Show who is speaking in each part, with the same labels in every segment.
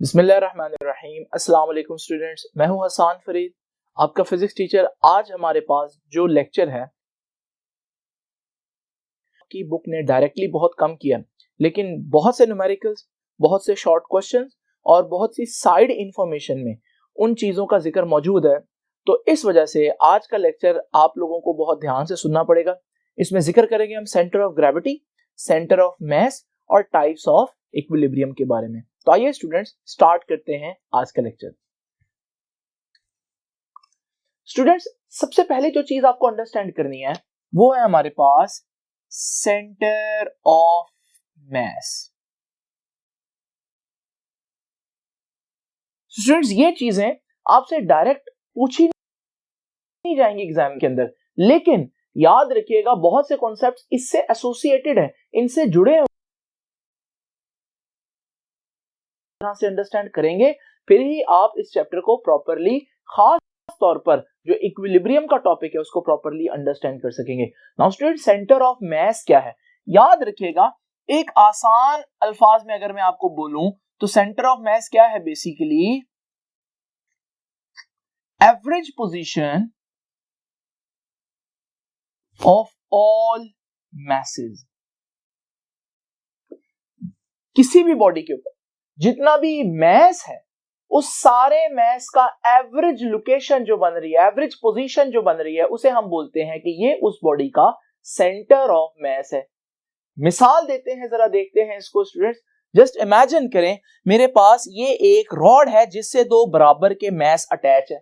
Speaker 1: बिस्मिल्लाहिर्रहमानिर्रहीम। अस्सलाम वालेकुम स्टूडेंट्स, मैं हूं हसन फरीद, आपका फिजिक्स टीचर। आज हमारे पास जो लेक्चर है की बुक ने डायरेक्टली बहुत कम किया, लेकिन बहुत से न्यूमेरिकल्स, बहुत से शॉर्ट क्वेश्चंस और बहुत सी साइड इंफॉर्मेशन में उन चीज़ों का जिक्र मौजूद है। तो इस वजह से आज का लेक्चर आप लोगों को बहुत ध्यान से सुनना पड़ेगा। इसमें जिक्र करेंगे हम centre of gravity, centre of मास और टाइप्स ऑफ इक्विलिब्रियम के बारे में। तो आइए स्टूडेंट्स स्टार्ट करते हैं आज का लेक्चर। स्टूडेंट्स, सबसे पहले जो चीज आपको अंडरस्टैंड करनी है वो है हमारे पास सेंटर ऑफ मास। स्टूडेंट्स, ये चीजें आपसे डायरेक्ट पूछी नहीं जाएंगी एग्जाम के अंदर, लेकिन याद रखिएगा बहुत से कॉन्सेप्ट्स इससे एसोसिएटेड हैं, इनसे जुड़े से अंडरस्टैंड करेंगे, फिर ही आप इस चैप्टर को प्रॉपरली, खास तौर पर जो इक्विलिब्रियम का टॉपिक है उसको प्रॉपरली अंडरस्टैंड कर सकेंगे। नाउ स्टूडेंट, सेंटर ऑफ मास क्या है? याद रखिएगा, एक आसान अल्फाज में अगर मैं आपको बोलूं तो सेंटर ऑफ मास क्या है? Basically average position of all masses। किसी भी बॉडी के ऊपर जितना भी मास है उस सारे मास का एवरेज लोकेशन जो बन रही है, एवरेज पोजीशन जो बन रही है, उसे हम बोलते हैं कि ये उस बॉडी का सेंटर ऑफ मास है। मिसाल देते हैं, जरा देखते हैं इसको स्टूडेंट्स। जस्ट इमेजिन करें मेरे पास ये एक रॉड है जिससे दो बराबर के मास अटैच है।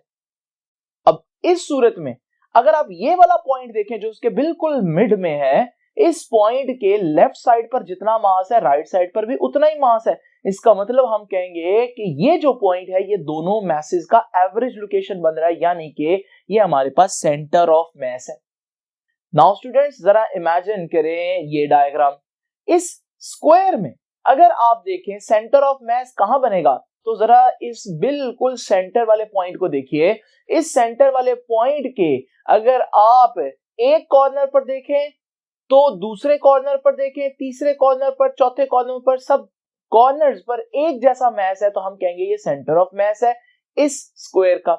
Speaker 1: अब इस सूरत में अगर आप ये वाला पॉइंट देखें जो उसके बिल्कुल मिड में है, इस पॉइंट के लेफ्ट साइड पर जितना मास है राइट साइड पर भी उतना ही मास है। इसका मतलब हम कहेंगे कि ये जो पॉइंट है ये दोनों मैसेज का एवरेज लोकेशन बन रहा है, यानी कि ये हमारे पास सेंटर ऑफ मास है। नाउ स्टूडेंट्स, जरा इमेजिन करें ये डायग्राम। इस स्क्वायर में अगर आप देखें सेंटर ऑफ मास कहां बनेगा, तो जरा इस बिल्कुल सेंटर वाले पॉइंट को देखिए। इस सेंटर वाले पॉइंट के अगर आप एक कॉर्नर पर देखें तो दूसरे कॉर्नर पर देखें, तीसरे कॉर्नर पर, चौथे कॉर्नर पर, सब कॉर्नर्स पर एक जैसा मास है, तो हम कहेंगे ये सेंटर ऑफ मास है इस स्क्वायर का।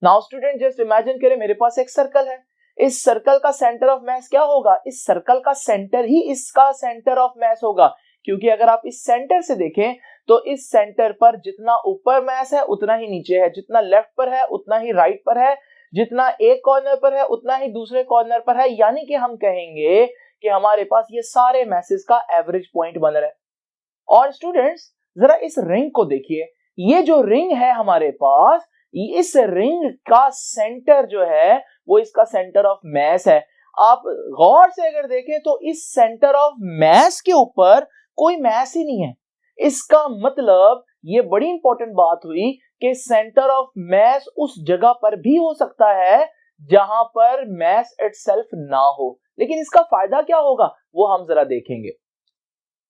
Speaker 1: नाउ स्टूडेंट, जस्ट इमेजिन करें मेरे पास एक सर्कल है। इस सर्कल का सेंटर ऑफ मास क्या होगा? इस सर्कल का सेंटर ही इसका सेंटर ऑफ मास होगा, क्योंकि अगर आप इस सेंटर से देखें तो इस सेंटर पर जितना ऊपर मास है उतना ही नीचे है, जितना लेफ्ट पर है उतना ही राइट पर है, जितना एक कॉर्नर पर है उतना ही दूसरे कॉर्नर पर है, यानी कि हम कहेंगे कि हमारे पास ये सारे मैसेज का एवरेज पॉइंट बन रहा है। और स्टूडेंट्स, जरा इस रिंग को देखिए। ये जो रिंग है हमारे पास, इस रिंग का सेंटर जो है वो इसका सेंटर ऑफ मास है। आप गौर से अगर देखें तो इस सेंटर ऑफ मास के ऊपर कोई मास ही नहीं है। इसका मतलब ये बड़ी इंपॉर्टेंट बात हुई कि सेंटर ऑफ मास उस जगह पर भी हो सकता है जहां पर मास इटसेल्फ ना हो, लेकिन इसका फायदा क्या होगा वो हम जरा देखेंगे।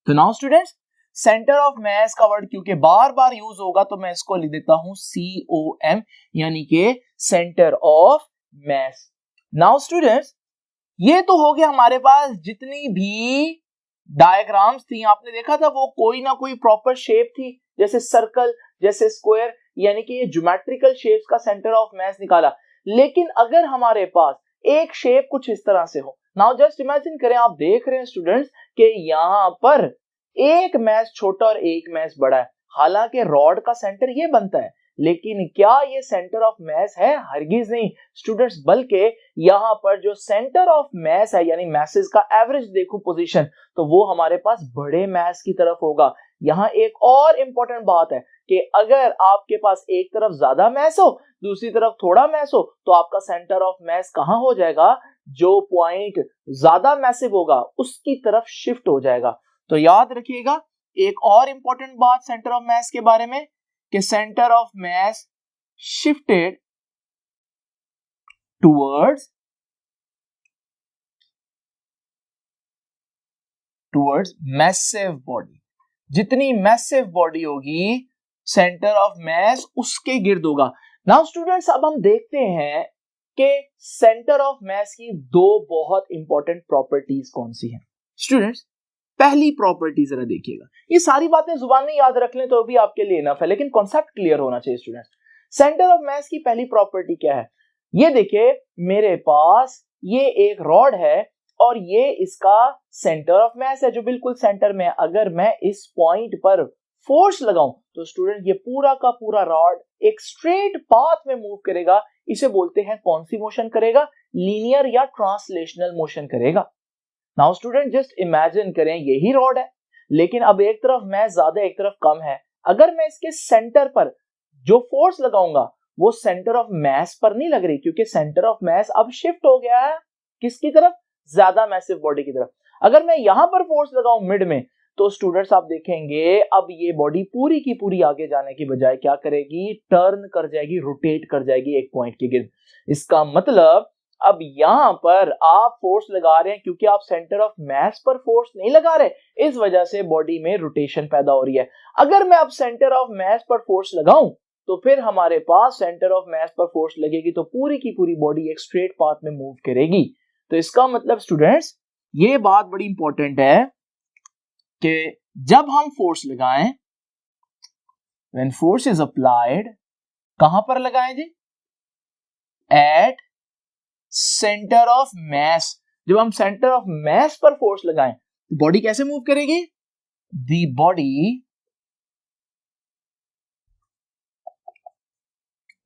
Speaker 1: तो नाउ स्टूडेंट्स, सेंटर ऑफ मास का वर्ड क्योंकि बार बार यूज होगा तो मैं इसको लिख देता हूं COM, यानी कि centre of mass. Now students, ये तो हो गया हमारे पास जितनी भी डायग्राम्स थी, आपने देखा था वो कोई ना कोई प्रॉपर शेप थी, जैसे सर्कल, जैसे स्क्वायर, यानी कि ये ज्योमेट्रिकल शेप्स का सेंटर ऑफ मास निकाला। लेकिन अगर हमारे पास एक शेप कुछ इस तरह से हो, नाउ जस्ट इमेजिन करें, आप देख रहे हैं स्टूडेंट्स कि यहां पर एक मास छोटा और एक मास बड़ा है। हालांकि रॉड का सेंटर ये बनता है, लेकिन क्या ये सेंटर ऑफ मास है? हरगिज नहीं स्टूडेंट्स, बल्कि यहां पर जो सेंटर ऑफ मास है यानी मैसेज का एवरेज देखो पोजीशन, तो वो हमारे पास बड़े मास की तरफ होगा। यहां एक और इंपॉर्टेंट बात है कि अगर आपके पास एक तरफ ज्यादा मास हो, दूसरी तरफ थोड़ा मास हो, तो आपका सेंटर ऑफ मास कहां हो जाएगा? जो पॉइंट ज्यादा मैसिव होगा उसकी तरफ शिफ्ट हो जाएगा। तो याद रखिएगा एक और इंपॉर्टेंट बात सेंटर ऑफ मास के बारे में, कि centre of mass shifted towards massive body. जितनी मैसिव बॉडी होगी सेंटर ऑफ मास उसके गिर्द होगा। नाउ स्टूडेंट्स, अब हम देखते हैं कि सेंटर ऑफ मास की दो बहुत इंपॉर्टेंट प्रॉपर्टीज कौन सी हैं। स्टूडेंट्स, पहली प्रॉपर्टी जरा देखिएगा, ये सारी बातें जुबान में याद रख लें तो भी आपके लिए इनफ है, लेकिन कॉन्सेप्ट क्लियर होना चाहिए स्टूडेंट्स। सेंटर ऑफ मास की पहली प्रॉपर्टी क्या है? ये देखिए मेरे पास ये एक रॉड है और ये इसका सेंटर ऑफ मास है जो बिल्कुल सेंटर में है। अगर मैं इस पॉइंट पर फोर्स लगाऊं तो स्टूडेंट ये पूरा का पूरा रॉड एक स्ट्रेट पाथ में मूव करेगा। इसे बोलते हैं कौन सी मोशन करेगा? लीनियर या ट्रांसलेशनल मोशन करेगा। नाउ स्टूडेंट जस्ट इमेजिन करें यही रॉड है, लेकिन अब एक तरफ मास ज्यादा एक तरफ कम है। अगर मैं इसके सेंटर पर जो फोर्स लगाऊंगा वो सेंटर ऑफ मास पर नहीं लग रही, क्योंकि सेंटर ऑफ मास अब शिफ्ट हो गया है किसकी तरफ? ज्यादा मैसिव बॉडी की तरफ। अगर मैं यहां पर फोर्स लगाऊं मिड में तो स्टूडेंट्स आप देखेंगे अब ये बॉडी पूरी की पूरी आगे जाने की बजाय क्या करेगी? टर्न कर जाएगी, रोटेट कर जाएगी एक पॉइंट के गिर्द। इसका मतलब अब यहां पर आप फोर्स लगा रहे हैं क्योंकि आप सेंटर ऑफ मास पर फोर्स नहीं लगा रहे, इस वजह से बॉडी में रोटेशन पैदा हो रही है। अगर मैं अब सेंटर ऑफ मास पर फोर्स लगाऊं तो फिर हमारे पास सेंटर ऑफ मास पर फोर्स लगेगी तो पूरी की पूरी बॉडी एक स्ट्रेट पाथ में मूव करेगी। तो इसका मतलब स्टूडेंट्स ये बात बड़ी इंपॉर्टेंट है कि जब हम फोर्स लगाएं, व्हेन फोर्स इज अप्लाइड, कहां पर लगाएं जी? At centre of mass. जब हम सेंटर ऑफ मास पर फोर्स लगाएं तो बॉडी कैसे मूव करेगी? The body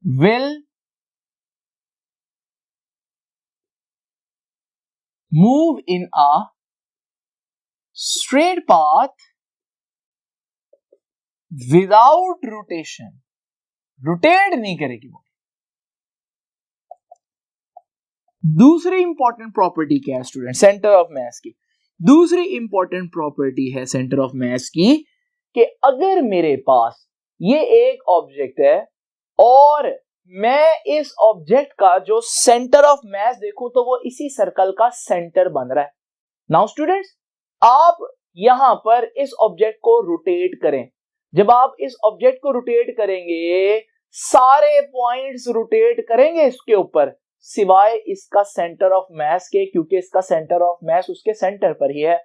Speaker 1: will move in a straight path without rotation. Rotate नहीं करेगी वो। दूसरी इंपॉर्टेंट प्रॉपर्टी क्या है स्टूडेंट सेंटर ऑफ मास की? दूसरी इंपॉर्टेंट प्रॉपर्टी है सेंटर ऑफ मास की कि अगर मेरे पास ये एक ऑब्जेक्ट है और मैं इस ऑब्जेक्ट का जो सेंटर ऑफ मास देखूं तो वो इसी सर्कल का सेंटर बन रहा है। नाउ स्टूडेंट्स आप यहां पर इस ऑब्जेक्ट को रोटेट करें। जब आप इस ऑब्जेक्ट को रोटेट करेंगे सारे पॉइंट्स रोटेट करेंगे इसके ऊपर सिवाय इसका सेंटर ऑफ मास के, क्योंकि इसका सेंटर ऑफ मास उसके सेंटर पर ही है।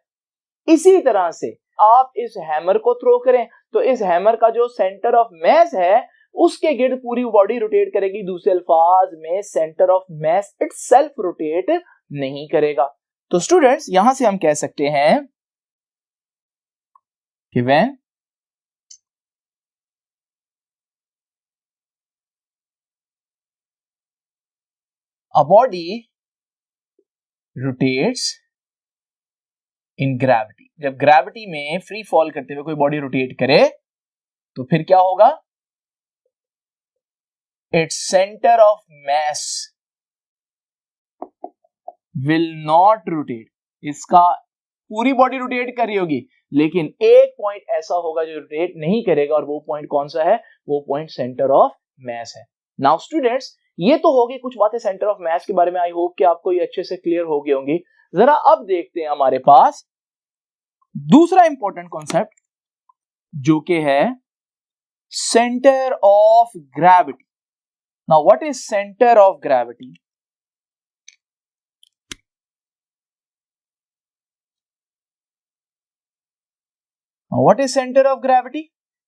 Speaker 1: इसी तरह से आप इस हैमर को थ्रो करें तो इस हैमर का जो सेंटर ऑफ मास है उसके गिर्द पूरी बॉडी रोटेट करेगी। दूसरे अल्फाज में centre of mass itself rotate नहीं करेगा। तो स्टूडेंट्स यहां से हम कह सकते हैं कि when a body rotates in gravity, जब ग्रेविटी में फ्री फॉल करते हुए कोई बॉडी रोटेट करे तो फिर क्या होगा? its center of mass will not rotate. इसका पूरी बॉडी रोटेट कर रही होगी लेकिन एक पॉइंट ऐसा होगा जो रोटेट नहीं करेगा और वो पॉइंट कौन सा है? वो पॉइंट सेंटर ऑफ मास है। नाउ स्टूडेंट्स ये तो होगी कुछ बातें सेंटर ऑफ मास के बारे में। आई होप कि आपको ये अच्छे से क्लियर हो गई होंगी। जरा अब देखते हैं हमारे पास दूसरा इंपॉर्टेंट कॉन्सेप्ट जो कि है centre of gravity. Now, what is center of gravity? Now, what is center of gravity?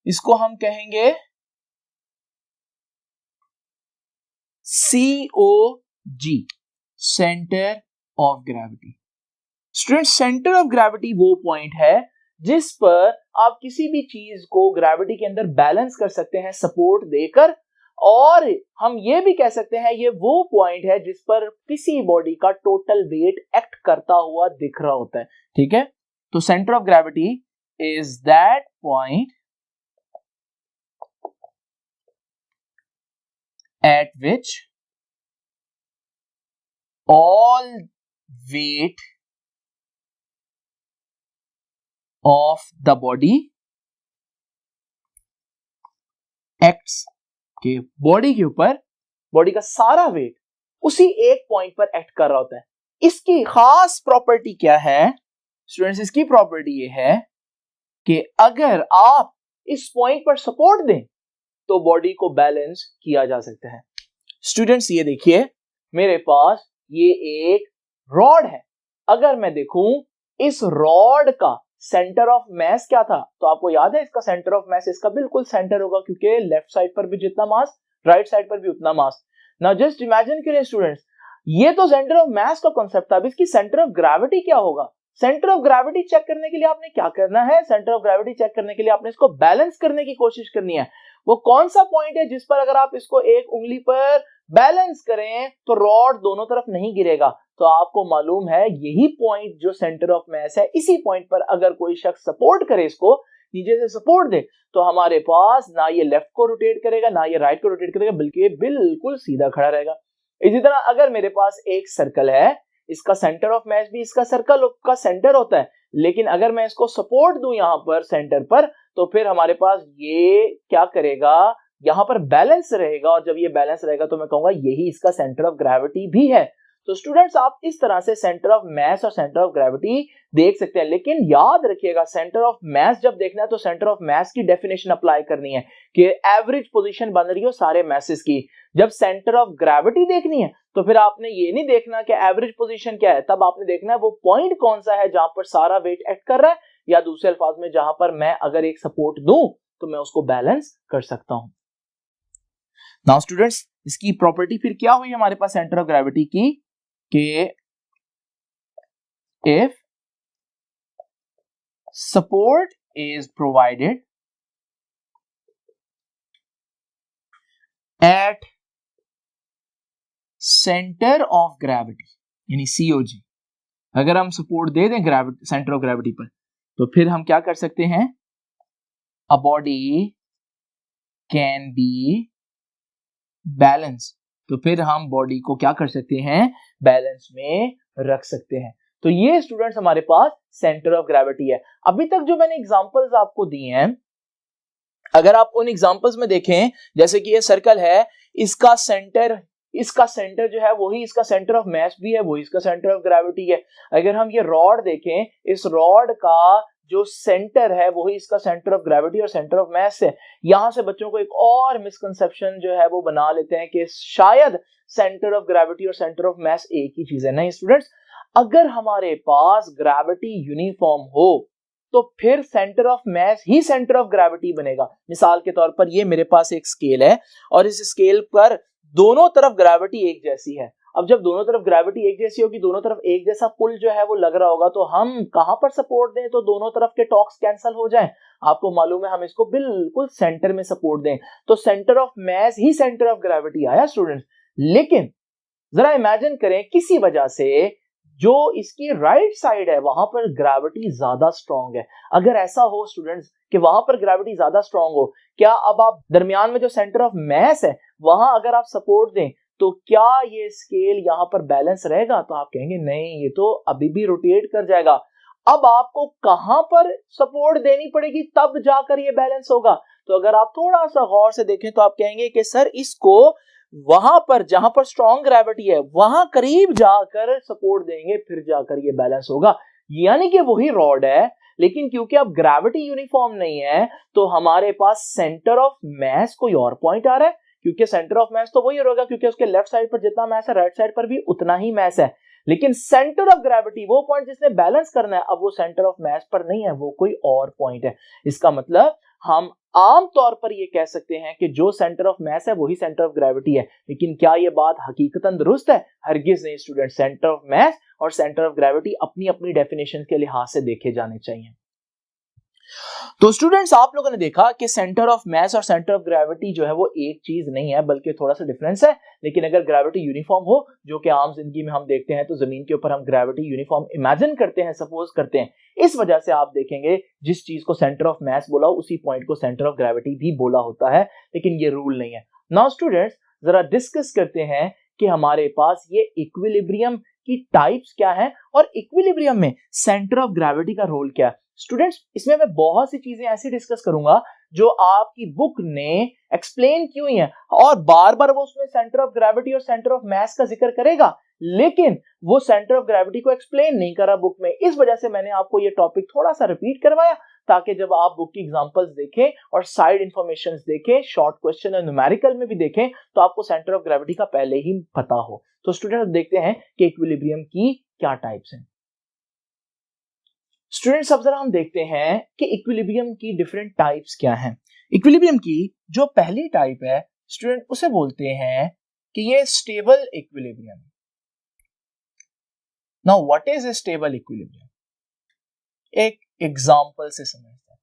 Speaker 1: इसको हम कहेंगे COG, center of gravity. Student centre of gravity वो पॉइंट है जिस पर आप किसी भी चीज को ग्रेविटी के अंदर बैलेंस कर सकते हैं सपोर्ट देकर, और हम ये भी कह सकते हैं ये वो पॉइंट है जिस पर किसी बॉडी का टोटल वेट एक्ट करता हुआ दिख रहा होता है। ठीक है, तो centre of gravity is that point eight which all weight of the body acts कि बॉडी के ऊपर बॉडी का सारा वेट उसी एक पॉइंट पर एक्ट कर रहा होता है। इसकी खास प्रॉपर्टी क्या है स्टूडेंट्स? इसकी प्रॉपर्टी ये है कि अगर आप इस पॉइंट पर सपोर्ट दें तो बॉडी को बैलेंस किया जा सकता है। स्टूडेंट्स ये देखिए मेरे पास ये एक रॉड है। अगर मैं देखूं इस रॉड का सेंटर ऑफ मास क्या था, तो आपको याद है इसका सेंटर ऑफ मास इसका बिल्कुल सेंटर होगा, क्योंकि लेफ्ट साइड पर भी जितना मास राइट साइड पर भी उतना मास। नाउ जस्ट इमेजिन करिए स्टूडेंट्स, ये तो सेंटर ऑफ मास का कांसेप्ट था, अब इसकी सेंटर ऑफ ग्रेविटी क्या होगा। सेंटर ऑफ ग्रेविटी चेक करने के लिए आपने क्या करना है, सेंटर ऑफ ग्रेविटी चेक करने के लिए आपने इसको बैलेंस करने की कोशिश करनी है। वो कौन सा पॉइंट है जिस पर अगर आप इसको एक उंगली पर बैलेंस करें तो रॉड दोनों तरफ नहीं गिरेगा। तो आपको मालूम है यही पॉइंट जो सेंटर ऑफ मास है, इसी पॉइंट पर अगर कोई शख्स सपोर्ट करे, इसको नीचे से सपोर्ट दे, तो हमारे पास ना ये लेफ्ट को रोटेट करेगा ना ये राइट को रोटेट करेगा, बल्कि ये बिल्कुल सीधा खड़ा रहेगा। इसी तरह अगर मेरे पास एक सर्कल है, इसका सेंटर ऑफ मास भी इसका सर्कल का सेंटर होता है, लेकिन अगर मैं इसको सपोर्ट दूं यहां पर सेंटर पर, तो फिर हमारे पास ये क्या करेगा, यहां पर बैलेंस रहेगा, और जब ये बैलेंस रहेगा तो मैं कहूंगा यही इसका सेंटर ऑफ ग्रेविटी भी है। तो स्टूडेंट्स आप इस तरह से सेंटर ऑफ मास और सेंटर ऑफ ग्रेविटी देख सकते हैं, लेकिन याद रखिएगा सेंटर ऑफ मास जब देखना है तो सेंटर ऑफ मास की डेफिनेशन अप्लाई करनी है कि एवरेज पोजीशन बन रही हो सारे मासेस की। जब सेंटर ऑफ ग्रेविटी देखनी है तो फिर आपने ये नहीं देखना कि एवरेज पोजीशन क्या है, तब आपने देखना है वो पॉइंट कौन सा है जहां पर सारा वेट एक्ट कर रहा है, या दूसरे अल्फाज में जहां पर मैं अगर एक सपोर्ट दूं तो मैं उसको बैलेंस कर सकता हूं। नाउ स्टूडेंट्स इसकी प्रॉपर्टी फिर क्या हुई हमारे पास सेंटर ऑफ ग्रेविटी की, कि if support is provided at center of gravity यानी COG, अगर हम सपोर्ट दे दें ग्रेविटी सेंटर ऑफ ग्रेविटी पर, तो फिर हम क्या कर सकते हैं, a body can be balanced, तो फिर हम बॉडी को क्या कर सकते हैं, बैलेंस में रख सकते हैं। तो ये स्टूडेंट्स हमारे पास सेंटर ऑफ ग्रेविटी है। अभी तक जो मैंने एग्जांपल्स आपको दिए हैं, अगर आप उन एग्जांपल्स में देखें, जैसे कि ये सर्कल है, इसका सेंटर जो है वही इसका सेंटर ऑफ मास भी है, वही इसका सेंटर ऑफ ग्रेविटी है। अगर हम ये रॉड देखें, इस रॉड का जो सेंटर है वही इसका सेंटर ऑफ ग्रेविटी और सेंटर ऑफ मास है। यहां से बच्चों को एक और मिसकंसेप्शन जो है वो बना लेते हैं कि शायद सेंटर ऑफ ग्रेविटी और सेंटर ऑफ मास एक ही चीज है। नहीं स्टूडेंट्स, अगर हमारे पास ग्रेविटी यूनिफॉर्म हो तो फिर centre of mass he centre of gravity बनेगा। मिसाल के तौर पर ये मेरे पास एक स्केल है और इस स्केल पर दोनों तरफ ग्रेविटी एक जैसी है। अब जब दोनों तरफ ग्रेविटी एक जैसी होगी, दोनों तरफ एक जैसा पुल जो है वो लग रहा होगा, तो हम कहां पर सपोर्ट दें तो दोनों तरफ के टॉर्क्स कैंसिल हो जाएं। आपको मालूम है हम इसको बिल्कुल सेंटर में सपोर्ट दें, तो centre of mass he centre of gravity आया स्टूडेंट्स। लेकिन जरा इमेजिन करें किसी वजह से जो इसकी राइट साइड है वहां पर ग्रेविटी ज्यादा स्ट्रांग है। अगर ऐसा हो स्टूडेंट्स कि वहां पर ग्रेविटी ज्यादा स्ट्रांग हो, क्या अब आप दरमियान में जो सेंटर ऑफ मास है वहां अगर आप सपोर्ट दें तो क्या ये स्केल यहां पर बैलेंस रहेगा? तो आप कहेंगे नहीं, ये तो अभी भी रोटेट कर जाएगा। अब आपको कहां पर सपोर्ट देनी पड़ेगी तब जाकर ये बैलेंस होगा? तो अगर आप थोड़ा सा गौर से देखें तो आप कहेंगे कि सर इसको वहां पर जहां पर स्ट्रॉन्ग ग्रेविटी है वहां करीब जाकर सपोर्ट देंगे, फिर जाकर ये बैलेंस होगा। यानी कि वही रॉड है, लेकिन क्योंकि अब ग्रेविटी यूनिफॉर्म नहीं है तो हमारे पास सेंटर ऑफ मास कोई और पॉइंट आ रहा है, क्योंकि सेंटर ऑफ मास तो वही रहेगा क्योंकि उसके लेफ्ट साइड पर जितना मास है राइट साइड पर भी उतना ही मास है। लेकिन सेंटर ऑफ ग्रेविटी, वो पॉइंट जिसने बैलेंस करना है, अब वो सेंटर ऑफ मास पर नहीं है, वो कोई और पॉइंट है। इसका मतलब हम आम तौर पर ये कह सकते हैं कि जो सेंटर ऑफ मास है वही सेंटर ऑफ ग्रेविटी है। लेकिन क्या ये बात हकीकतन दुरुस्त है? हरगिज नहीं स्टूडेंट। सेंटर ऑफ मास और सेंटर ऑफ ग्रेविटी अपनी अपनी डेफिनेशन के लिहाज से देखे जाने चाहिए। तो स्टूडेंट्स आप लोगों ने देखा कि सेंटर ऑफ मास और सेंटर ऑफ ग्रेविटी जो है वो एक चीज नहीं है, बल्कि थोड़ा सा डिफरेंस है। लेकिन अगर ग्रेविटी यूनिफॉर्म हो, जो कि आम जिंदगी में हम देखते हैं, तो जमीन के ऊपर हम ग्रेविटी यूनिफॉर्म इमेजिन करते हैं, सपोज करते हैं। इस वजह से आप देखेंगे जिस चीज को सेंटर ऑफ मास बोला उसी पॉइंट को सेंटर ऑफ ग्रेविटी भी बोला होता है, लेकिन ये रूल नहीं है। नाउ स्टूडेंट्स जरा डिस्कस करते हैं कि हमारे पास ये इक्विलिब्रियम की टाइप्स क्या है और इक्विलिब्रियम में सेंटर ऑफ ग्रेविटी का रोल क्या है। स्टूडेंट्स इसमें मैं बहुत सी चीजें ऐसी डिस्कस करूंगा जो आपकी बुक ने एक्सप्लेन की हुई है, और बार बार वो उसमें सेंटर ऑफ ग्रेविटी और सेंटर ऑफ मास का जिक्र करेगा, लेकिन वो सेंटर ऑफ ग्रेविटी को एक्सप्लेन नहीं करा बुक में। इस वजह से मैंने आपको ये टॉपिक थोड़ा सा रिपीट करवाया, ताकि जब आप बुक की एग्जांपल्स देखें और साइड इंफॉर्मेशन देखें, शॉर्ट क्वेश्चन और न्यूमेरिकल में भी देखें, तो आपको सेंटर ऑफ ग्रेविटी का पहले ही पता हो। तो स्टूडेंट देखते हैं कि इक्विलिब्रियम की क्या टाइप्स हैं। स्टूडेंट्स अब जरा हम देखते हैं कि इक्विलिब्रियम की डिफरेंट टाइप्स क्या हैं। इक्विलिब्रियम की जो पहली टाइप है स्टूडेंट उसे बोलते हैं कि ये stable equilibrium. Now what is a stable equilibrium? एक एग्जांपल से समझते हैं।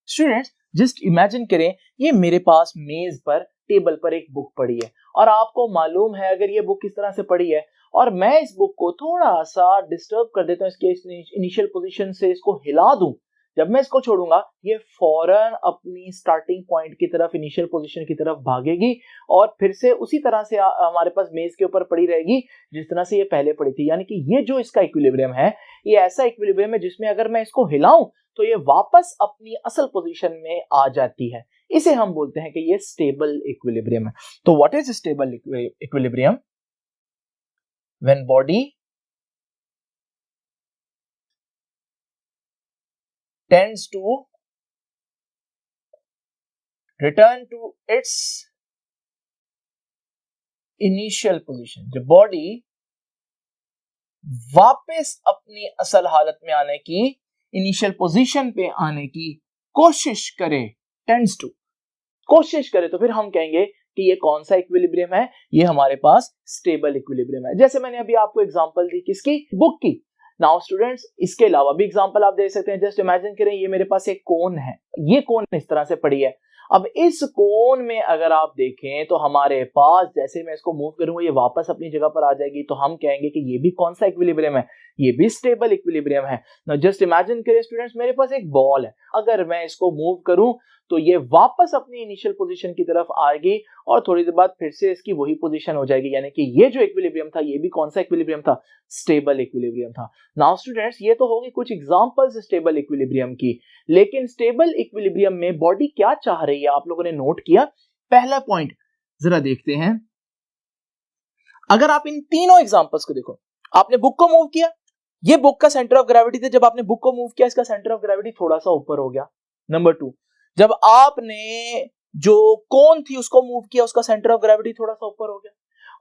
Speaker 1: स्टूडेंट्स जस्ट इमेजिन करें ये मेरे पास मेज पर टेबल पर एक बुक पड़ी है और आपको मालूम है अगर ये बुक किस तरह से पड़ी है और मैं इस बुक को थोड़ा सा डिस्टर्ब कर देता हूं, इसके इनिशियल पोजीशन से इसको हिला दूं, जब मैं इसको छोड़ूंगा ये फौरन अपनी स्टार्टिंग पॉइंट की तरफ, इनिशियल पोजीशन की तरफ भागेगी और फिर से उसी तरह से हमारे पास मेज के ऊपर पड़ी रहेगी जिस तरह से ये पहले पड़ी थी। यानी कि ये जो इसका इक्विलिब्रियम है ये ऐसा इक्विलिब्रियम है जिसमें अगर मैं इसको हिलाऊं तो ये वापस अपनी असल पोजीशन में आ जाती है। इसे हम बोलते हैं कि ये स्टेबल इक्विलिब्रियम है। तो what is stable equilibrium? When body tends to return to its initial position, जब बॉडी वापस अपनी असल हालत में आने की, इनिशियल पोजीशन पे आने की कोशिश करे, टेंड्स टू कोशिश करे, तो फिर हम कहेंगे कि ये कौन सा इक्विलिब्रियम है? ये हमारे पास स्टेबल इक्विलिब्रियम है। जैसे मैंने अभी आपको एग्जांपल दी किसकी? बुक की। नाउ स्टूडेंट्स इसके अलावा भी एग्जांपल आप दे सकते हैं। जस्ट इमेजिन करें ये मेरे पास एक कोन है, ये कोन इस तरह से पड़ी है। अब इस कोन में अगर आप देखें तो हमारे पास जैसे मैं इसको मूव करूंगा ये वापस अपनी जगह पर आ जाएगी, तो हम कहेंगे कि ये भी कौन सा इक्विलिब्रियम है? ये भी स्टेबल इक्विलिब्रियम है। नाउ जस्ट इमेजिन करें स्टूडेंट्स मेरे पास एक बॉल है, अगर मैं इसको मूव करूं तो ये वापस अपनी इनिशियल पोजीशन की तरफ आएगी और थोड़ी देर बाद फिर से इसकी वही पोजीशन हो जाएगी। यानी कि ये जो इक्विलिब्रियम था ये भी कौन सा इक्विलिब्रियम था? स्टेबल इक्विलिब्रियम था। नाउ स्टूडेंट्स ये तो होगी कुछ एग्जांपल्स स्टेबल इक्विलिब्रियम की, लेकिन स्टेबल इक्विलिब्रियम में बॉडी क्या चाह रही है आप लोगों ने नोट किया? पहला पॉइंट जरा देखते हैं। अगर आप इन तीनों एग्जांपल्स को देखो, आपने बुक को मूव किया, ये बुक का सेंटर ऑफ ग्रेविटी था, जब आपने बुक को मूव किया इसका सेंटर ऑफ ग्रेविटी थोड़ा सा ऊपर हो गया। नंबर 2, जब आपने जो कोन थी उसको मूव किया उसका सेंटर ऑफ ग्रेविटी थोड़ा सा ऊपर हो गया।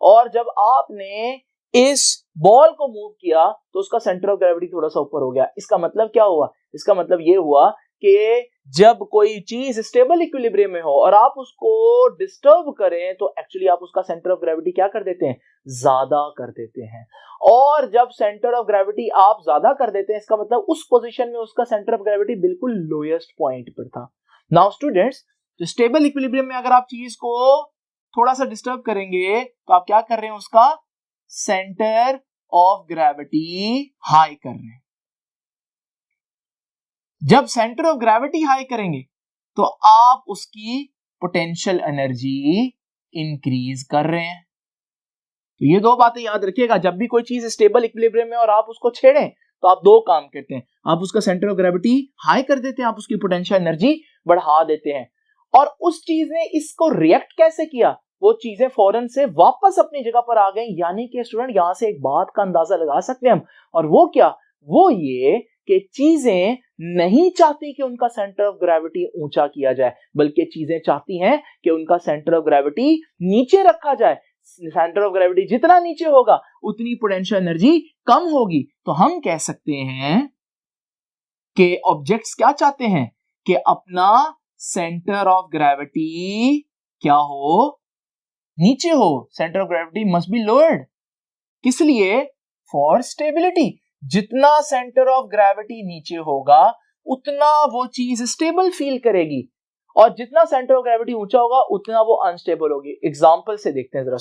Speaker 1: और जब आपने इस बॉल को मूव किया तो उसका सेंटर ऑफ ग्रेविटी थोड़ा सा ऊपर हो गया। इसका मतलब क्या हुआ? इसका मतलब ये हुआ कि जब कोई चीज स्टेबल इक्विलिब्रियम में हो और आप उसको डिस्टर्ब करें तो एक्चुअली आप उसका सेंटर ऑफ ग्रेविटी क्या कर देते हैं? ज्यादा कर देते हैं। और जब सेंटर ऑफ ग्रेविटी आप ज्यादा कर देते हैं इसका मतलब उस पोजीशन में उसका सेंटर ऑफ ग्रेविटी बिल्कुल लोएस्ट पॉइंट पर था। नाउ स्टूडेंट्स स्टेबल इक्विलिब्रियम में अगर आप चीज को थोड़ा सा डिस्टर्ब करेंगे तो आप क्या कर रहे हैं? उसका सेंटर ऑफ ग्रेविटी हाई कर रहे हैं। जब सेंटर ऑफ ग्रेविटी हाई करेंगे तो आप उसकी पोटेंशियल एनर्जी इंक्रीज कर रहे हैं। तो ये दो बातें याद रखिएगा, जब भी कोई चीज स्टेबल इक्विलिब्रियम में और आप उसको छेड़ें तो आप दो काम करते हैं, आप उसका सेंटर ऑफ ग्रेविटी हाई कर देते हैं, आप उसकी पोटेंशियल एनर्जी बढ़ा देते हैं। और उस चीज ने इसको रिएक्ट कैसे किया? वो चीजें फौरन से वापस अपनी जगह पर आ गई। यानी कि स्टूडेंट यहां से एक बात का अंदाजा लगा सकते हैं हम, और वो क्या? वो ये कि चीजें नहीं चाहती कि उनका सेंटर ऑफ ग्रेविटी ऊंचा किया जाए, बल्कि चीजें चाहती हैं कि उनका सेंटर ऑफ ग्रेविटी नीचे रखा जाए। सेंटर ऑफ ग्रेविटी जितना नीचे होगा उतनी पोटेंशियल एनर्जी कम होगी। तो हम कह सकते हैं कि ऑब्जेक्ट्स क्या चाहते हैं? कि अपना सेंटर ऑफ ग्रेविटी क्या हो? नीचे हो। Centre of gravity must be lowered. किस लिए? For stability. जितना सेंटर ऑफ ग्रेविटी नीचे होगा उतना वो चीज स्टेबल फील करेगी, और जितना सेंटर ऑफ ग्रेविटी ऊंचा होगा उतना वो अनस्टेबल होगी। एग्जांपल से देखते हैं जरा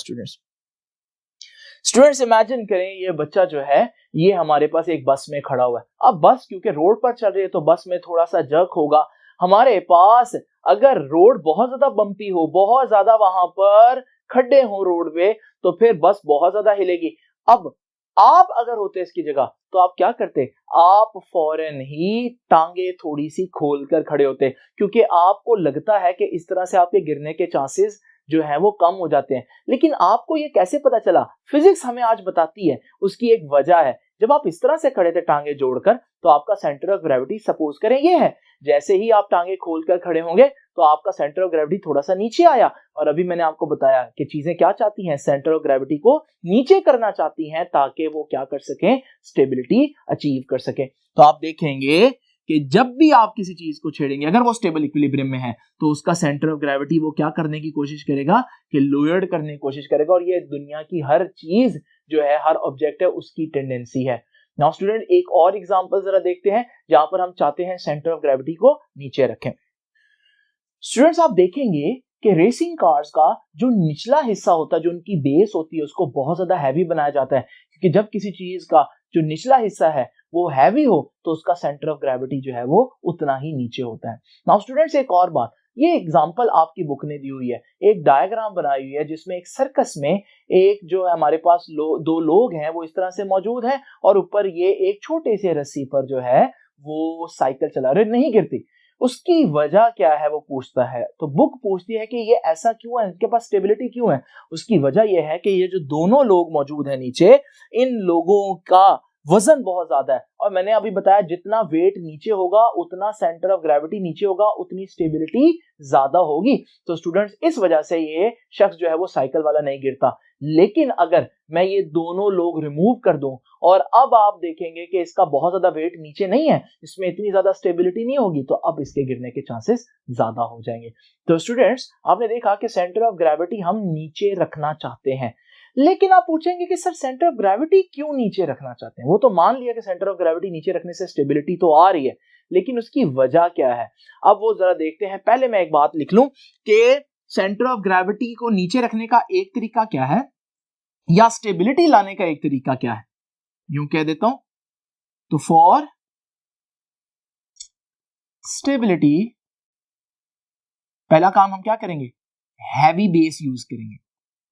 Speaker 1: स्टूडेंट्स इमेजिन करें ये बच्चा जो है ये हमारे पास एक बस में खड़ा हुआ है। अब बस क्योंकि रोड पर चल रही है तो बस में थोड़ा सा जर्क होगा। हमारे पास अगर रोड बहुत ज्यादा बम्पी हो, बहुत ज्यादा वहां पर खड्डे हो रोड पे, तो फिर बस बहुत ज्यादा हिलेगी। अब आप अगर होते इसकी जगह तो आप क्या करते? आप फौरन ही टांगे थोड़ी सी खोलकर खड़े होते, क्योंकि आपको लगता है कि इस तरह से आपके गिरने के चांसेस जो है वो कम हो जाते हैं। लेकिन आपको ये कैसे पता चला? फिजिक्स हमें आज बताती है, उसकी एक वजह है जब आप इस तरह से खड़े थे टांगे जोड़कर, तो आपका सेंटर ऑफ ग्रेविटी सपोज करें ये है। जैसे ही आप टांगे खोलकर खड़े होंगे तो आपका सेंटर ऑफ ग्रेविटी थोड़ा सा नीचे आया, और अभी मैंने आपको बताया कि चीजें क्या चाहती हैं, सेंटर ऑफ ग्रेविटी को नीचे करना चाहती हैं ताकि वो क्या कर सकें, स्टेबिलिटी अचीव कर सकें। तो आप देखेंगे कि जब भी आप किसी चीज को छेड़ेंगे, अगर वो स्टेबल इक्विलिब्रियम में है, तो उसका सेंटर ऑफ ग्रेविटी वो क्या करने की कोशिश करेगा कि लोअर्ड करने की कोशिश करेगा, और ये दुनिया की हर चीज जो है, हर ऑब्जेक्ट है, उसकी टेंडेंसी है। नाउ स्टूडेंट, एक और एग्जांपल जरा देखते हैं जहां पर हम चाहते हैं सेंटर ऑफ ग्रेविटी को नीचे रखें। स्टूडेंट्स, आप देखेंगे कि रेसिंग कार्स का जो निचला हिस्सा होता है, जो उनकी बेस होती है, उसको बहुत ज्यादा हैवी बनाया जाता है, क्योंकि जब किसी चीज का जो निचला हिस्सा है वो हैवी हो तो उसका सेंटर ऑफ ग्रेविटी जो है वो उतना ही नीचे होता है। नाउ स्टूडेंट्स, एक और बात, ये एग्जांपल आपकी बुक ने दी हुई है, एक डायग्राम बनाई हुई है जिसमें एक सर्कस में एक जो है हमारे पास दो लोग हैं वो इस तरह से मौजूद हैं, और ऊपर ये एक छोटे से रस्सी पर जो है वो साइकिल चला रहे, नहीं गिरती। उसकी वजह क्या है वो पूछता है, तो बुक पूछती है कि ये ऐसा क्यों है, इनके पास स्टेबिलिटी क्यों है। उसकी वजह यह है कि ये जो दोनों लोग मौजूद हैं नीचे, इन लोगों का वजन बहुत ज्यादा है, और मैंने अभी बताया जितना वेट नीचे होगा उतना सेंटर ऑफ ग्रेविटी नीचे होगा, उतनी स्टेबिलिटी ज्यादा होगी। तो स्टूडेंट्स, इस वजह से ये शख्स जो है वो साइकिल वाला नहीं गिरता। लेकिन अगर मैं ये दोनों लोग रिमूव कर दूं और अब आप देखेंगे कि इसका बहुत ज्यादा वेट नीचे नहीं है, इसमें इतनी ज्यादा स्टेबिलिटी नहीं होगी, तो अब इसके गिरने के चांसेस ज्यादा हो जाएंगे। तो स्टूडेंट्स, आपने देखा कि सेंटर ऑफ ग्रेविटी हम नीचे रखना चाहते हैं, लेकिन आप पूछेंगे कि सर सेंटर ऑफ ग्रेविटी क्यों नीचे रखना चाहते हैं। वो तो मान लिया कि सेंटर ऑफ ग्रेविटी नीचे रखने से स्टेबिलिटी तो आ रही है, लेकिन उसकी वजह क्या है, अब वो जरा देखते हैं। पहले मैं एक बात लिख लूं कि सेंटर ऑफ ग्रेविटी को नीचे रखने का एक तरीका क्या है, या स्टेबिलिटी लाने का एक तरीका क्या है, यूं कह देता हूं। तो फॉर स्टेबिलिटी पहला काम हम क्या करेंगे, हैवी बेस यूज करेंगे।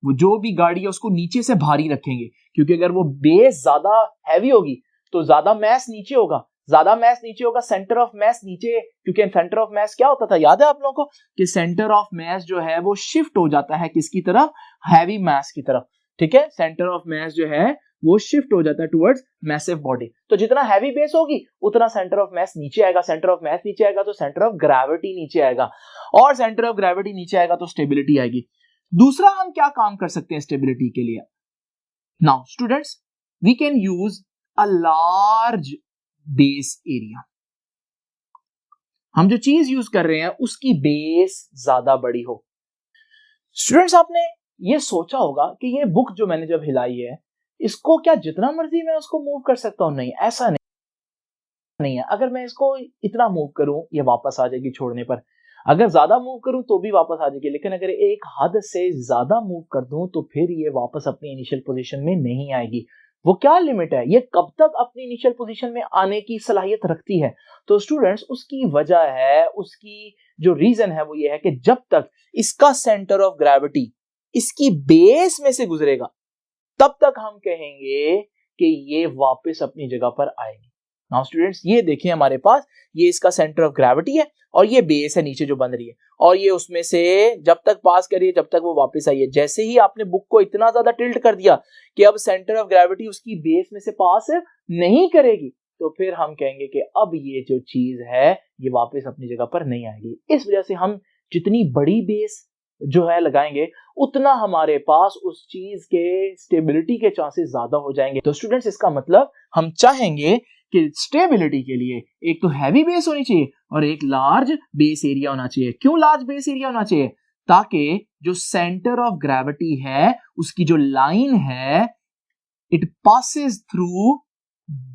Speaker 1: वो जो भी गाड़ी है उसको नीचे से भारी रखेंगे, क्योंकि अगर वो बेस ज्यादा हैवी होगी तो ज्यादा मैस नीचे होगा, ज्यादा मैस नीचे होगा, सेंटर ऑफ मैस नीचे, क्योंकि सेंटर ऑफ मैस क्या होता था, याद है आप लोगों को कि सेंटर ऑफ मैस जो है वो शिफ्ट हो जाता है किसकी तरफ, हैवी मैस की तरफ। ठीक है, सेंटर ऑफ मैस जो है वो शिफ्ट हो जाता है टुवर्ड्स मैसिव बॉडी। तो जितना हैवी बेस होगी उतना सेंटर ऑफ मैस नीचे आएगा, सेंटर ऑफ मैस नीचे आएगा तो सेंटर ऑफ ग्रेविटी नीचे आएगा, और सेंटर ऑफ ग्रेविटी नीचे आएगा तो स्टेबिलिटी आएगी। दूसरा हम क्या काम कर सकते हैं स्टेबिलिटी के लिए, now students, we can use a large base area. हम जो चीज यूज कर रहे हैं उसकी बेस ज्यादा बड़ी हो। स्टूडेंट्स, आपने ये सोचा होगा कि ये बुक जो मैंने जब हिलाई है, इसको क्या जितना मर्जी मैं उसको मूव कर सकता हूं? नहीं, ऐसा नहीं है। अगर मैं इसको इतना मूव करूं ये वापस आ जाएगी छोड़ने पर, अगर ज्यादा मूव करूं तो भी वापस आ जाएगी, लेकिन अगर एक हद से ज्यादा मूव कर दूं तो फिर ये वापस अपनी इनिशियल पोजीशन में नहीं आएगी। वो क्या लिमिट है, ये कब तक अपनी इनिशियल पोजीशन में आने की सलाहियत रखती है? तो स्टूडेंट्स, उसकी वजह है, उसकी जो रीजन है वो ये है कि जब तक इसका सेंटर ऑफ ग्रेविटी इसकी बेस में से गुजरेगा तब तक हम कहेंगे कि ये वापस अपनी जगह पर आएगी। नाउ स्टूडेंट्स, ये देखिए हमारे पास ये इसका सेंटर ऑफ ग्रेविटी है और ये बेस है नीचे जो बन रही है, और ये उसमें से जब तक पास करिए जब तक वो वापस आई है। जैसे ही आपने बुक को इतना ज्यादा टिल्ट कर दिया कि अब सेंटर ऑफ ग्रेविटी उसकी बेस में से पास नहीं करेगी, तो फिर हम कहेंगे कि अब ये जो चीज है ये वापस अपनी जगह पर नहीं आएगी। इस वजह से हम जितनी बड़ी बेस जो है लगाएंगे उतना हमारे पास उस चीज के स्टेबिलिटी के चांसेस ज्यादा हो जाएंगे। तो स्टूडेंट्स, इसका मतलब हम चाहेंगे कि स्टेबिलिटी के लिए एक तो हैवी बेस होनी चाहिए और एक लार्ज बेस एरिया होना चाहिए। क्यों लार्ज बेस एरिया होना चाहिए? ताकि जो सेंटर ऑफ ग्रेविटी है उसकी जो लाइन है इट पासेस थ्रू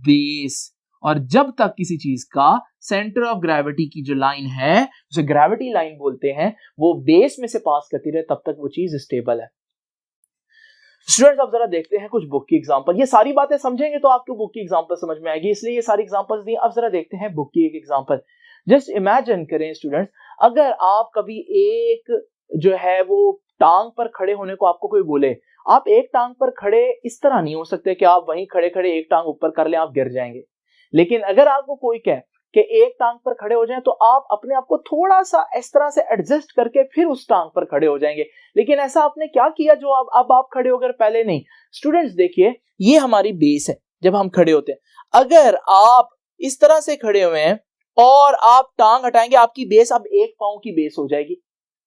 Speaker 1: बेस, और जब तक किसी चीज का सेंटर ऑफ ग्रेविटी की जो लाइन है उसे ग्रेविटी लाइन बोलते हैं, वो बेस में से पास करती रहे तब तक वो चीज स्टेबल है। स्टूडेंट्स, अब जरा देखते हैं कुछ बुक की एग्जांपल। ये सारी बातें समझेंगे तो आपको बुक की एग्जांपल समझ में आएगी, इसलिए ये सारी एग्जांपल्स दी। अब जरा देखते हैं बुक की एक एग्जांपल। जस्ट इमेजिन करें स्टूडेंट्स, अगर आप कभी एक जो है वो टांग पर खड़े होने को आपको कोई बोले, आप एक टांग पर खड़े इस तरह नहीं हो सकते कि आप वहीं खड़े खड़े एक टांग ऊपर कर लें, आप गिर जाएंगे। लेकिन अगर आपको कोई कहे कि एक टांग पर खड़े हो जाएं तो आप अपने आप को थोड़ा सा इस तरह से एडजस्ट करके फिर उस टांग पर खड़े हो जाएंगे। लेकिन ऐसा आपने क्या किया जो अब आप खड़े होकर पहले नहीं? स्टूडेंट्स देखिए, ये हमारी बेस है, जब हम खड़े होते हैं। अगर आप इस तरह से खड़े हुए हैं और आप टांग हटाएंगे, आपकी बेस अब एक पांव की बेस हो जाएगी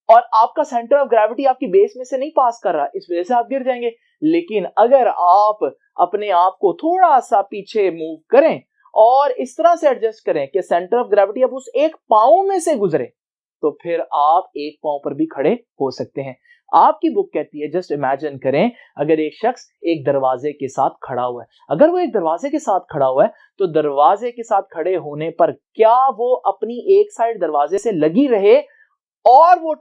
Speaker 1: और आपका सेंटर ऑफ ग्रेविटी आपकी बेस में से नहीं पास कर रहा, इस वजह से आप गिर जाएंगे। लेकिन अगर आप अपने आप को थोड़ा सा पीछे मूव करें और इस तरह से एडजस्ट करें कि सेंटर ऑफ ग्रेविटी अब उस एक पांव में से गुजरे, तो फिर आप एक पांव पर भी खड़े हो सकते हैं। आपकी बुक कहती है, जस्ट इमेजिन करें अगर एक शख्स एक दरवाजे के साथ खड़ा हुआ है, अगर वो एक दरवाजे के साथ खड़ा हुआ है तो दरवाजे के साथ खड़े होने पर क्या वो अपनी एक साइड दरवाजे से लगी रहे और वो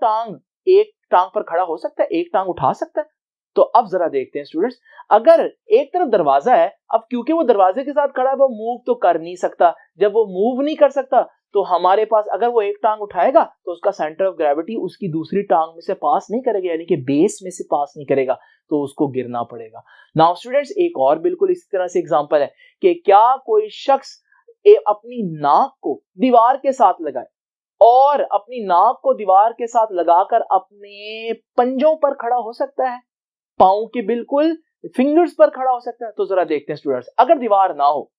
Speaker 1: एक टांग पर खड़ा हो सकता है, एक टांग उठा सकता है? तो अब जरा देखते हैं स्टूडेंट्स, अगर एक तरफ दरवाजा है, अब क्योंकि वो दरवाजे के साथ खड़ा है वो मूव तो कर नहीं सकता, जब वो मूव नहीं कर सकता तो हमारे पास अगर वो एक टांग उठाएगा तो उसका सेंटर ऑफ ग्रेविटी उसकी दूसरी टांग में से पास नहीं करेगा, यानी कि बेस में से पास नहीं करेगा, तो उसको गिरना पड़ेगा। नाउ स्टूडेंट्स, एक और बिल्कुल इसी तरह से एग्जांपल है कि क्या कोई शख्स अपनी नाक को दीवार के साथ लगाए और अपनी नाक को दीवार के साथ लगाकर अपने पंजों पर खड़ा हो सकता है, पांव के बिल्कुल फिंगर्स पर खड़ा हो सकता है? तो जरा देखते हैं स्टूडेंट्स, अगर दीवार ना हो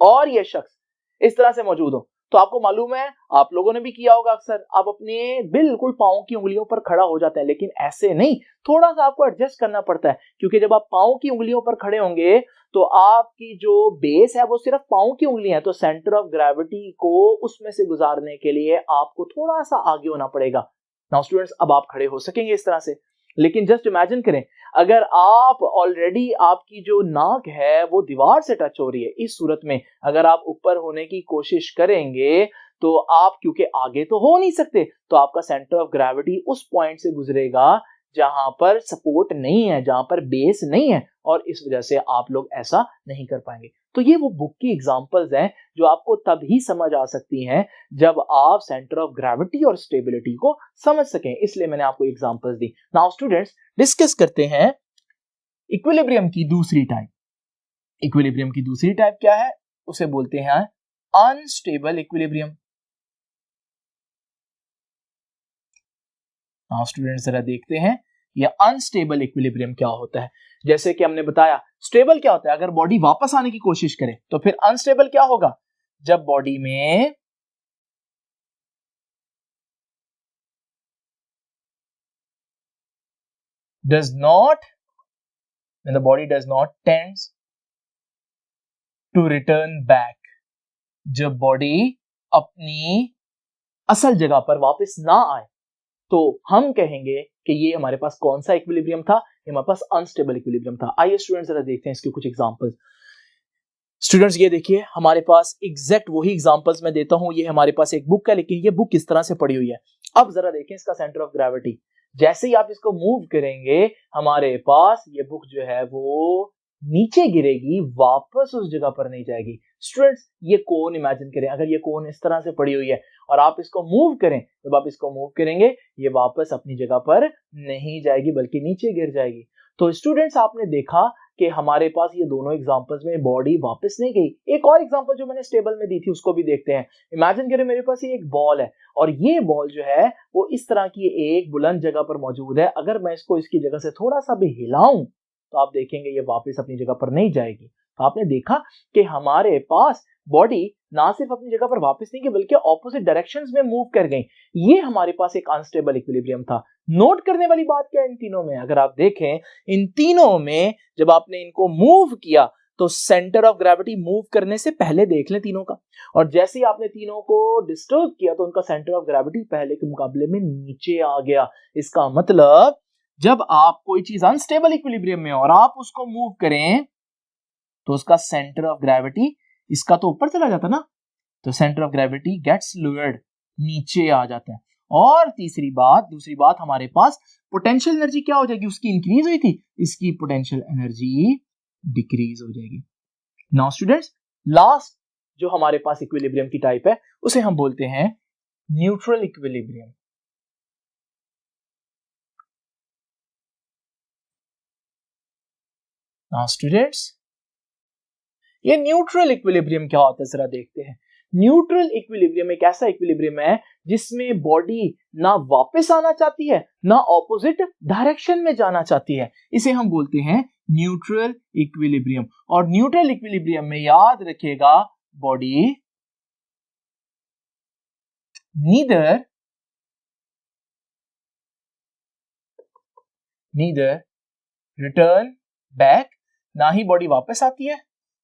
Speaker 1: और यह शख्स इस तरह से मौजूद हो, तो आपको मालूम है, आप लोगों ने भी किया होगा अक्सर, आप अपने बिल्कुल पांव की उंगलियों पर खड़ा हो जाते हैं, लेकिन ऐसे नहीं, थोड़ा सा आपको एडजस्ट करना पड़ता है, क्योंकि जब आप पांव की उंगलियों पर खड़े होंगे तो आपकी जो बेस है वो सिर्फ पांव की उंगली है, तो सेंटर ऑफ ग्रेविटी को उसमें से गुजारने के लिए आपको थोड़ा सा आगे होना पड़ेगा। नाउ स्टूडेंट्स, अब आप खड़े हो सकेंगे इस तरह से, लेकिन जस्ट इमेजिन करें अगर आप ऑलरेडी आपकी जो नाक है वो दीवार से टच हो रही है, इस सूरत में अगर आप ऊपर होने की कोशिश करेंगे तो आप क्योंकि आगे तो हो नहीं सकते, तो आपका सेंटर ऑफ ग्रेविटी उस पॉइंट से गुजरेगा जहां पर सपोर्ट नहीं है, जहां पर बेस नहीं है, और इस वजह से आप लोग ऐसा नहीं कर पाएंगे। तो ये वो बुक की एग्जांपल्स हैं जो आपको तभी समझ आ सकती हैं जब आप सेंटर ऑफ ग्रेविटी और स्टेबिलिटी को समझ सकें, इसलिए मैंने आपको एग्जांपल्स दी। नाउ स्टूडेंट्स, डिस्कस करते हैं इक्विलिब्रियम की दूसरी टाइप। इक्विलिब्रियम की दूसरी टाइप क्या है? उसे बोलते हैं अनस्टेबल इक्विलिब्रियम। नाउ स्टूडेंट्स, जरा देखते हैं ये अनस्टेबल इक्विलिब्रियम क्या होता है। जैसे कि हमने बताया, स्टेबल क्या होता है, अगर बॉडी वापस आने की कोशिश करे, तो फिर अनस्टेबल क्या होगा, जब बॉडी में when the body does not tends to return back, जब बॉडी अपनी असल जगह पर वापस ना आए, तो हम कहेंगे कि ये हमारे पास कौन सा इक्विलिब्रियम था, ये हमारे पास अनस्टेबल इक्विलिब्रियम था। आइए स्टूडेंट्स जरा देखते हैं इसके कुछ एग्जांपल्स। स्टूडेंट्स ये देखिए, हमारे पास एग्जैक्ट वही एग्जांपल्स मैं देता हूं, ये हमारे पास एक बुक है, लेकिन ये बुक किस तरह से पड़ी हुई है। अब जरा देखें इसका सेंटर ऑफ ग्रेविटी, जैसे ही आप इसको मूव करेंगे हमारे पास ये बुक जो है वो नीचे गिरेगी, वापस उस जगह पर नहीं जाएगी। स्टूडेंट्स, ये कोन इमेजिन करें, अगर ये कोन इस तरह से पड़ी हुई है और आप इसको मूव करें, जब आप इसको मूव करेंगे ये वापस अपनी जगह पर नहीं जाएगी बल्कि नीचे गिर जाएगी। तो स्टूडेंट्स, आपने देखा कि हमारे पास ये दोनों एग्जांपल्स में बॉडी वापस नहीं गई। एक और एग्जांपल जो मैंने स्टेबल में दी थी उसको भी देखते हैं। इमेजिन करें मेरे पास ये एक बॉल है और ये बॉल जो है वो इस तरह की एक बुलंद जगह पर मौजूद है, अगर मैं इसको इसकी जगह से थोड़ा सा भी हिलाऊं तो आप देखेंगे ये वापस अपनी जगह पर नहीं जाएगी। तो आपने देखा कि हमारे पास बॉडी ना सिर्फ अपनी जगह पर वापस नहीं गई बल्कि ऑपोजिट डायरेक्शंस में मूव कर गई। ये हमारे पास एक अनस्टेबल इक्विलिब्रियम था। नोट करने वाली बात क्या है इन तीनों में, अगर आप देखें इन तीनों में जब आपने इनको मूव किया तो सेंटर ऑफ ग्रेविटी मूव करने से पहले देख लें तीनों का, और जैसे ही आपने तीनों को डिस्टर्ब किया तो उनका सेंटर ऑफ ग्रेविटी पहले के मुकाबले में नीचे आ गया। इसका मतलब जब आप कोई चीज अनस्टेबल इक्विलिब्रियम में और आप उसको मूव करें तो उसका सेंटर ऑफ ग्रेविटी इसका तो ऊपर चला जाता ना, तो centre of gravity gets lowered, नीचे आ जाता है। और दूसरी बात हमारे पास पोटेंशियल एनर्जी क्या हो जाएगी, उसकी इंक्रीज हुई थी, इसकी पोटेंशियल एनर्जी डिक्रीज हो जाएगी। नाउ स्टूडेंट्स, लास्ट जो हमारे पास इक्विलिब्रियम की टाइप है उसे हम बोलते हैं न्यूट्रल इक्विलिब्रियम। नाउ स्टूडेंट्स, ये न्यूट्रल इक्विलिब्रियम क्या होता है जरा देखते हैं। न्यूट्रल इक्विलिब्रियम एक ऐसा इक्विलिब्रियम है जिसमें बॉडी ना वापस आना चाहती है ना ऑपोजिट डायरेक्शन में जाना चाहती है, इसे हम बोलते हैं न्यूट्रल इक्विलिब्रियम। और न्यूट्रल इक्विलिब्रियम में याद रखिएगा बॉडी नीदर रिटर्न बैक, ना ही बॉडी वापस आती है,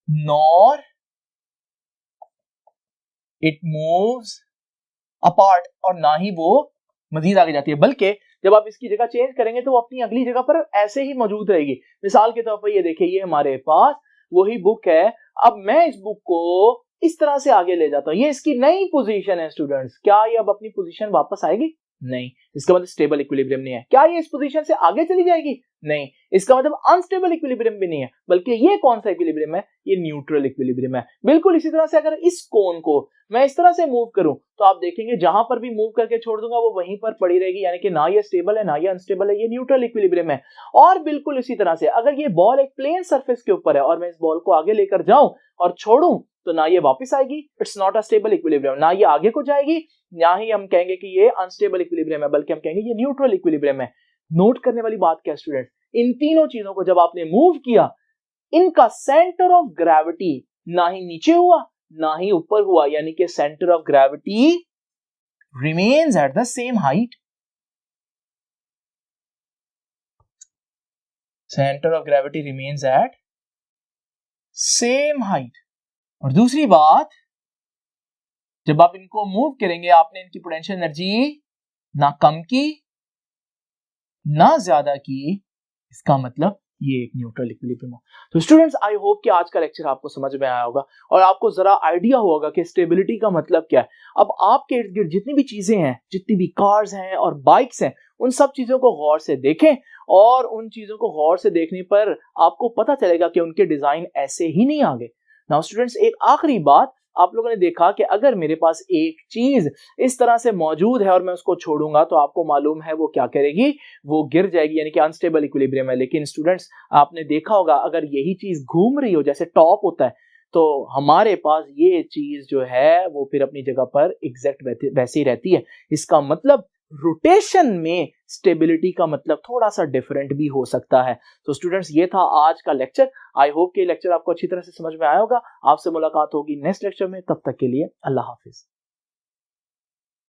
Speaker 1: नॉर इट मूव्स अपार्ट, और ना ही वो मजीद आगे जाती है, बल्कि जब आप इसकी जगह चेंज करेंगे तो वो अपनी अगली जगह पर ऐसे ही मौजूद रहेगी। मिसाल के तौर पर ये देखिए, ये हमारे पास वही बुक है, अब मैं इस बुक को इस तरह से आगे ले जाता हूं, ये इसकी नई पोजीशन है स्टूडेंट्स, क्या ये अब अपनी पोजीशन वापस आएगी? नहीं। इसका मतलब स्टेबल इक्विलिब्रियम नहीं है। क्या ये इस पोजीशन से आगे चली जाएगी? नहीं। इसका मतलब अनस्टेबल इक्विलिब्रियम भी नहीं है, बल्कि ये कौन सा इक्विलिब्रियम है? ये न्यूट्रल इक्विलिब्रियम है। बिल्कुल इसी तरह से अगर इस कोन को मैं इस तरह से मूव करूं तो आप देखेंगे जहां पर भी मूव करके छोड़ दूंगा वो वहीं पर पड़ी रहेगी, यानी कि ना ये स्टेबल है ना ये अनस्टेबल है, ये न्यूट्रल इक्विलिब्रियम है। और बिल्कुल इसी तरह से अगर ये बॉल एक प्लेन सरफेस के ऊपर है और मैं इस बॉल को आगे लेकर जाऊं और छोड़ूं तो ना ये वापस आएगी, it's not a stable equilibrium, ना ये आगे को जाएगी, ना ही हम कहेंगे कि ये अनस्टेबल इक्विलिब्रियम है, बल्कि हम कहेंगे ये न्यूट्रल इक्विलिब्रियम है। नोट करने वाली बात क्या स्टूडेंट, इन तीनों चीजों को जब आपने मूव किया, इनका सेंटर ऑफ ग्रेविटी ना ही नीचे हुआ ना ही ऊपर हुआ, यानी कि centre of gravity remains at the same height. Centre of gravity remains at same height. और दूसरी बात, जब आप इनको मूव करेंगे आपने इनकी पोटेंशियल एनर्जी ना कम की ना ज्यादा की, इसका मतलब ये एक न्यूट्रल इक्विलिब्रियम हो। तो स्टूडेंट्स, आई होप कि आज का लेक्चर आपको समझ में आया होगा और आपको जरा आइडिया होगा कि स्टेबिलिटी का मतलब क्या है। अब आपके इर्द गिर्द जितनी भी चीजें हैं, जितनी भी कार्स हैं और बाइक्स हैं, उन सब चीजों को गौर से देखें और उन चीजों को गौर से देखने पर आपको पता चलेगा कि उनके डिजाइन ऐसे ही नहीं आगे। नाउ स्टूडेंट्स, एक आखिरी बात, आप लोगों ने देखा कि अगर मेरे पास एक चीज इस तरह से मौजूद है और मैं उसको छोड़ूंगा तो आपको मालूम है वो क्या करेगी, वो गिर जाएगी, यानी कि अनस्टेबल इक्विलिब्रियम है। लेकिन स्टूडेंट्स, आपने देखा होगा अगर यही चीज घूम रही हो, जैसे टॉप होता है, तो हमारे पास ये चीज जो है वो फिर अपनी जगह पर एग्जैक्ट वैसे ही रहती है। इसका मतलब रोटेशन में स्टेबिलिटी का मतलब थोड़ा सा डिफरेंट भी हो सकता है। तो स्टूडेंट्स, ये था आज का लेक्चर। आई होप कि लेक्चर आपको अच्छी तरह से समझ में आया होगा। आपसे मुलाकात होगी नेक्स्ट लेक्चर में, तब तक के लिए अल्लाह हाफिज।